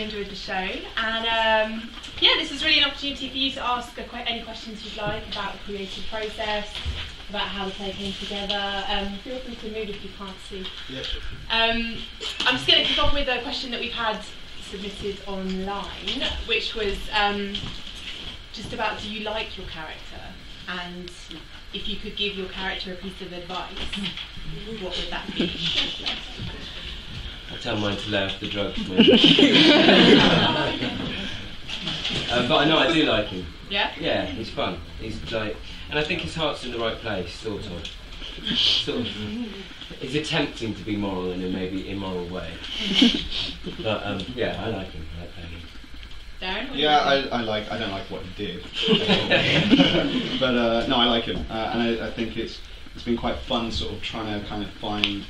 really enjoyed the show, and yeah, this is really an opportunity for you to ask any questions you'd like about the creative process, about how the play came together. Feel free to move if you can't see. Yeah, sure. I'm just going to kick off with a question that we've had submitted online, which was just about, do you like your character? And if you could give your character a piece of advice, what would that be? I tell mine to lay off the drugs. But I know I do like him. Yeah? Yeah, he's fun. He's like, and I think his heart's in the right place, sort of. He's attempting to be moral in a maybe immoral way. But yeah, I like him. I like playing him. Darren? Yeah, I don't like what he did. But no, I like him. And I think it's been quite fun sort of trying to kind of find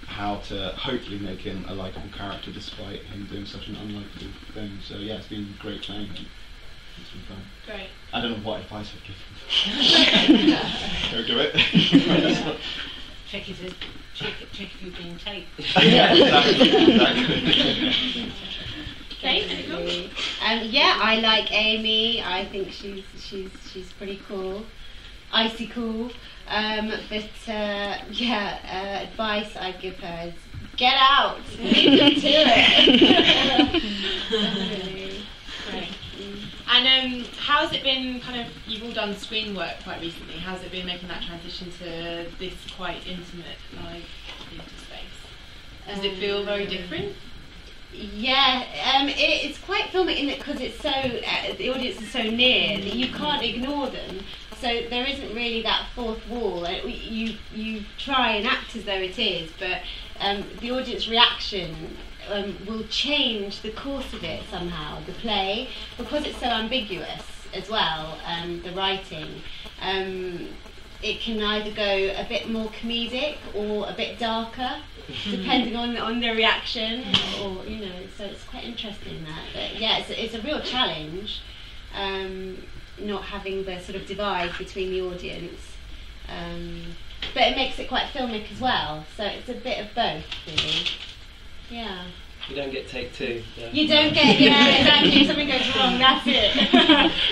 how to hopefully make him a likeable character despite him doing such an unlikable thing. So yeah, it's been great playing him. It's been fun. Great. I don't know what advice I'd give him. Go do it. Check if you're being taped. Yeah, exactly. Okay, yeah, I like Amy. I think she's pretty cool, icy cool. But yeah, advice I'd give her is get out, leave to it. Great. And how's it been? Kind of, you've all done screen work quite recently. How's it been making that transition to this quite intimate, like, theatre space? Does it feel very different? Yeah, it's quite filmic in it because it's so the audience is so near that you can't ignore them. So there isn't really that fourth wall. You try and act as though it is, but the audience reaction will change the course of it somehow. The play, because it's so ambiguous as well. The writing. It can either go a bit more comedic or a bit darker, depending on the reaction, or so it's quite interesting that. But yeah, it's a real challenge, not having the sort of divide between the audience, but it makes it quite filmic as well. So it's a bit of both, really. Yeah. You don't get take two. Yeah. You don't get, yeah, exactly. If something goes wrong, that's it.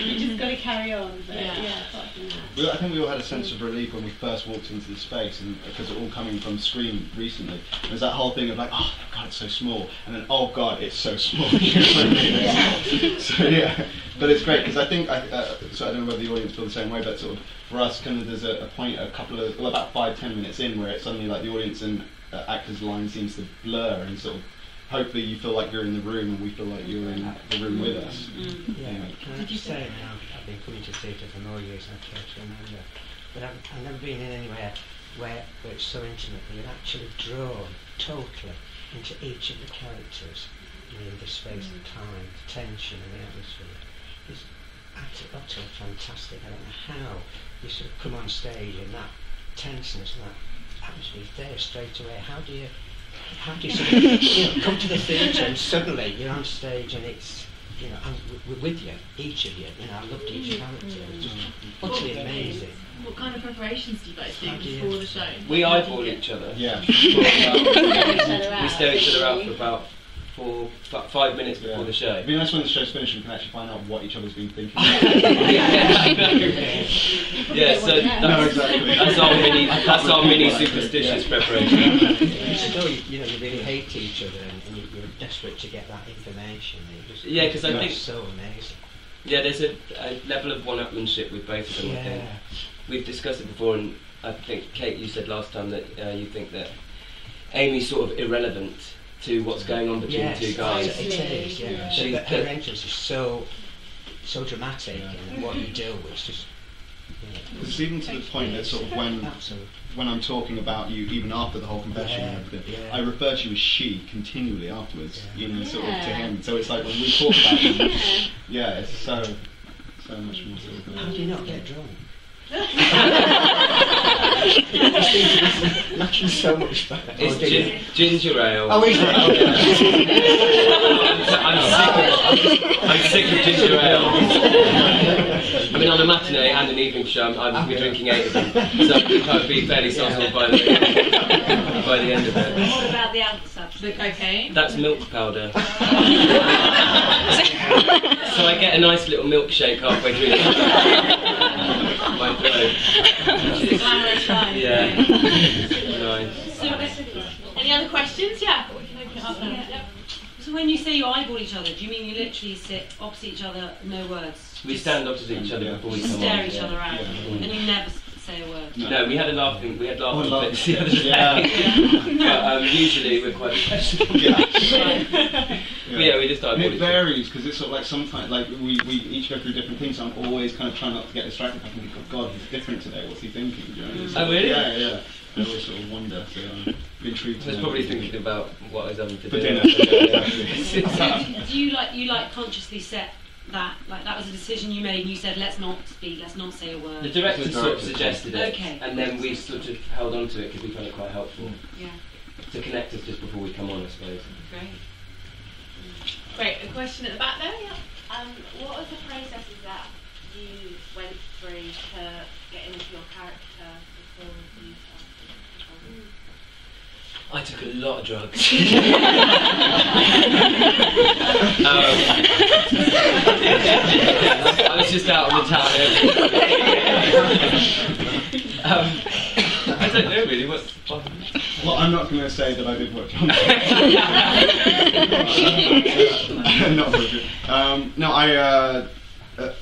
You just got to carry on. But yeah, apart from that. Well, I think we all had a sense of relief when we first walked into the space, and because it's all coming from screen recently. There's that whole thing of like, oh God, it's so small, and then oh God, it's so small. So yeah, but it's great because I think so I don't know whether the audience feel the same way, but sort of for us, kind of there's a point, about 5-10 minutes in, where it's suddenly like the audience and actors' line seems to blur, and sort of hopefully you feel like you're in the room, and we feel like you're in the room with us. Yeah, can I just say now, I've been coming to theatre for more years than I care to remember, but I've never been in anywhere where it's so intimate that you're actually drawn totally into each of the characters, the space and time, the tension and the atmosphere. It's utterly fantastic. I don't know how you sort of come on stage and that tenseness and that atmosphere is there straight away. How do you sort of come to the theatre and suddenly you're on stage and it's we're with you, each of you. I loved each character. It was just utterly amazing. What kind of preparations do you guys do before the show? We eyeball each other. Yeah. We stare each other out for about 5 minutes before the show. It'd be nice when the show's finished and we can actually find out what each other's been thinking. Yeah, so that's our mini superstitious preparation. Still, you really hate each other and you're desperate to get that information. Yeah, because I think it's so amazing. Yeah, there's a level of one-upmanship with both of them. I think we've discussed it before, and I think Kate, you said last time that you think that Amy's sort of irrelevant to what's going on between the two guys. It is. Yeah. Her entrance is so dramatic, and what you do is just. It's even to the point that sort of when I'm talking about you, even after the whole confession and everything, I refer to you as she continually afterwards, sort of to him. So it's like when we talk about him, it's so much more sort of. How do you not get drunk? Looking so much better. It's ginger ale. Oh, is it? I'm sick of ginger ale. I mean, mean, on a matinee and an evening show, I would be drinking 8 of them, so I think I'd be fairly sozzled by the end of it. What about the other substance? The cocaine? That's milk powder. So I get a nice little milkshake halfway through my throat. Glamorous line. Yeah. Nice. So, any other questions? Yeah. We can open it up now. Yep. So when you say you eyeball each other, do you mean you literally sit opposite each other, no words? We stand opposite each other before we Just come stare on. each other out, Yeah. and you never say a word. No, we had laughing bits the other Yeah. day. But usually we're quite professional. Yeah. But yeah, we just And eyeball it each other. varies because it's sort of like sometimes like we each go through different things. So I'm always kind of trying not to get distracted. I think, oh God, he's different today. What's he thinking? Do you know? It's Oh, sort of- really? Yeah, yeah. I always sort of wonder. So I'm intrigued. I to was know probably what he's thinking about what I was having for For dinner. dinner. Do you consciously set that, like that was a decision you made and you said let's not speak, let's not say a word? The director sort of suggested it, Okay. and then we sort of held on to it because we found it quite helpful Yeah, to connect us just before we come on, I suppose. great. Great. A question at the back there? Yeah. What was the processes that you went through to get into your character before you started? I took a lot of drugs. I was just out on the town. I don't know really. What's fun? Well, I'm not going to say that I did what John said. Not very good. No,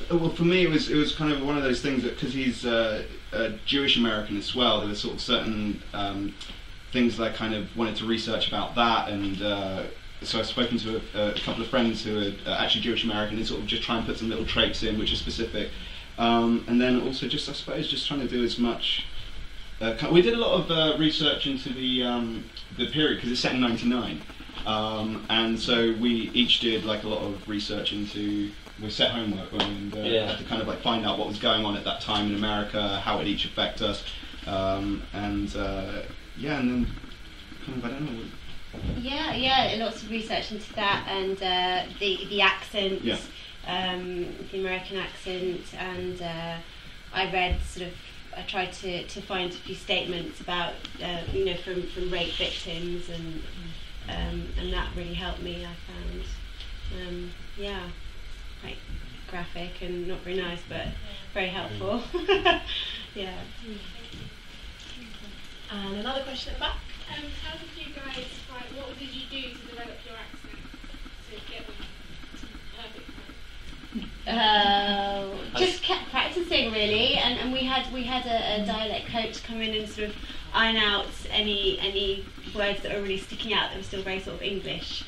well, for me, it was kind of one of those things that because he's a Jewish American as well, there were sort of certain things that I kind of wanted to research about that, and so I've spoken to a couple of friends who are actually Jewish American and sort of just try and put some little traits in which are specific, and then also just I suppose just trying to do as much. We did a lot of research into the period because it's set in '99, and so we each did like a lot of research into. We set homework on and had to kind of like find out what was going on at that time in America, how it each affect us, and then kind of I don't know. Yeah, lots of research into that and the accents, Yeah. the American accent, and I read I tried to find a few statements about from rape victims and that really helped me. I found quite graphic and not very nice, but very helpful. Yeah. And another question at the back. How did you guys find, what did you do to develop your accent to get them perfect? Just kept practicing really, and we had a dialect coach come in and sort of iron out any words that were really sticking out that were still very sort of English.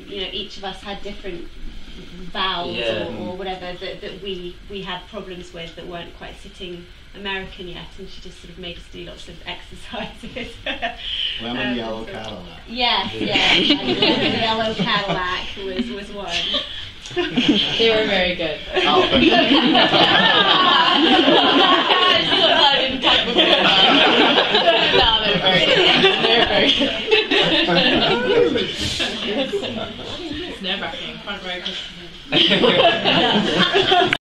Each of us had different vowels or whatever that we had problems with that weren't quite sitting American yet, and she just sort of made us do lots of exercises. Lemon yellow Cadillac. Yeah, lemon yellow Cadillac was one. They were very good. Oh, thank you. I didn't type before. No, they were very good. It's nerve-wracking. Front row.